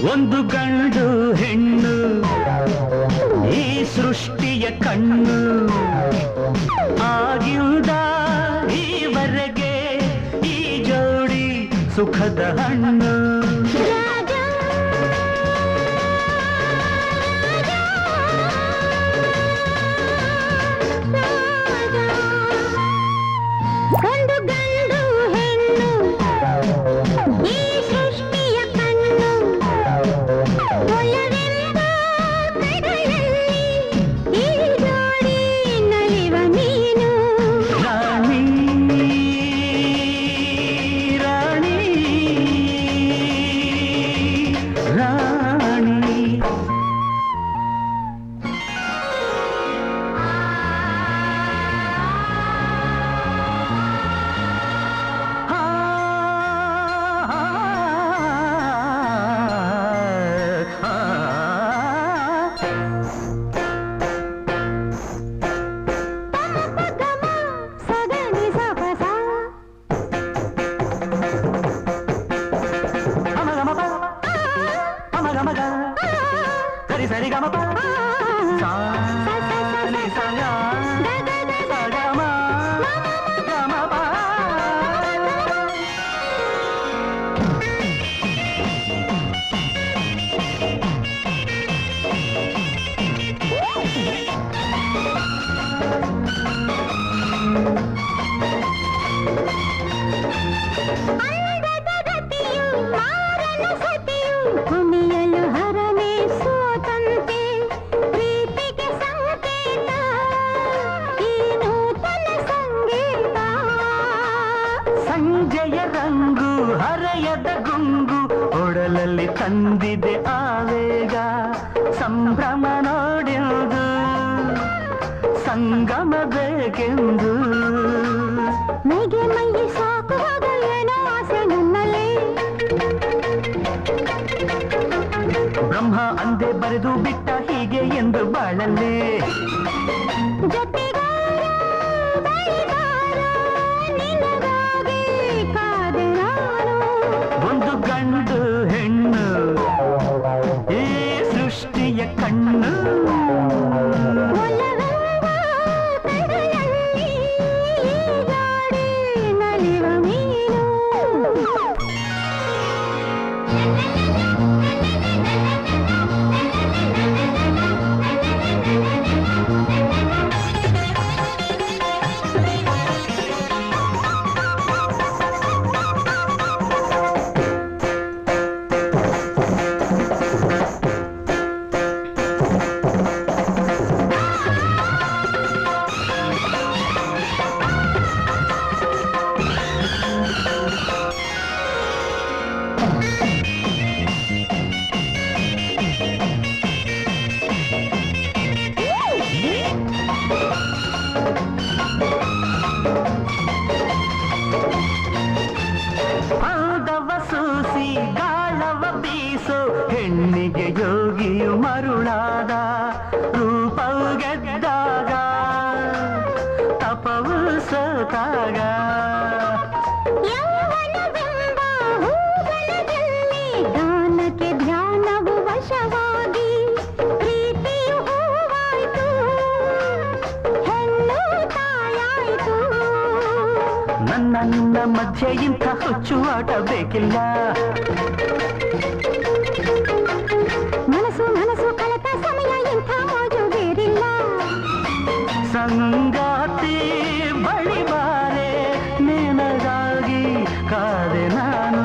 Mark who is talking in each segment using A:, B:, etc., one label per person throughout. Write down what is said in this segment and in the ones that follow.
A: ಒಂದು ಗಂಡು ಹೆಣ್ಣು ಈ ಸೃಷ್ಟಿಯ ಕಣ್ಣು ಆಗಿಂದ ಈವರೆಗೆ ಈ ಜೋಡಿ ಸುಖದ ಹಣ್ಣು సరి గమ సాని సగా సగమ గమ ಸಂಜೆಯ ರಂಗು ಹರೆಯದ ಗುಂಗು ಒಡಲಲ್ಲಿ ತಂದಿದೆ ಆವೇಗ ಸಂಭ್ರಮ ನೋಡೆಂದು ಸಂಗಮ ಬೇಕೆಂದು ಮೈಗೆ ಮೈಗೆ ಸಾಕುವಾಗ ಏನೋ ಆಸೆ ನನ್ನಲ್ಲಿ ಬ್ರಹ್ಮ ಅಂದೆ ಬರೆದು ಬಿಟ್ಟ ಹೀಗೆ ಎಂದು ಬಾಳಲ್ಲೇ ಒಂದು ಗಂಡು ಹೆಣ್ಣು ಈ ಸೃಷ್ಟಿಯ ಕಣ್ಣು ಗಾಳವ ಬೀಸೋ ಹೆಣ್ಣಿಗೆ ಯೋಗಿಯು ಮರುಳಾದ ರೂಪವು ಗೆದ್ದಾಗ ತಪವು ಸೋತಾಗ ಗಾನಕ್ಕೆ ಧ್ಯಾನವು ವಶವಾಗಿ ಪ್ರೀತಿಯು ಹೂವಾಯ್ತು ಹೆಣ್ಣು ತಾಯಾಯ್ತು ನನ್ನ ನಿನ್ನ ಮಧ್ಯೆ ಇಂಥ ಹುಚ್ಚುವಾಟ ಬೇಕಿಲ್ಲ ಮನಸ್ಸು ಮನಸ್ಸು ಕಳೆತ ಸಮಯ ಇಂಥ ಮೋಜು ಬೇರಿಲ್ಲ ಸಂಗಾತಿ ಬಳಿ ಬಾರೆ ನಿನಗಾಗಿ ಕಾದೆ ನಾನು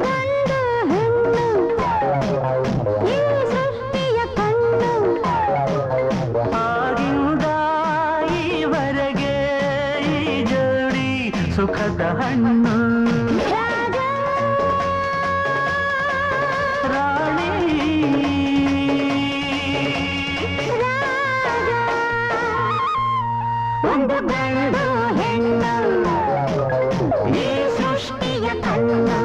A: ಗಂಡು ಹೆಣ್ಣು ಈ ಸೃಷ್ಟಿಯ ಕಣ್ಣು ಆಗಿಂದ ಈವರೆಗೆ ಈ ಜೋಡಿ ಸುಖದ ಹಣ್ಣು ಒಂದು ಗಂಡು ಹೆಣ್ಣು ಈ ಸೃಷ್ಟಿಯ ಕಣ್ಣು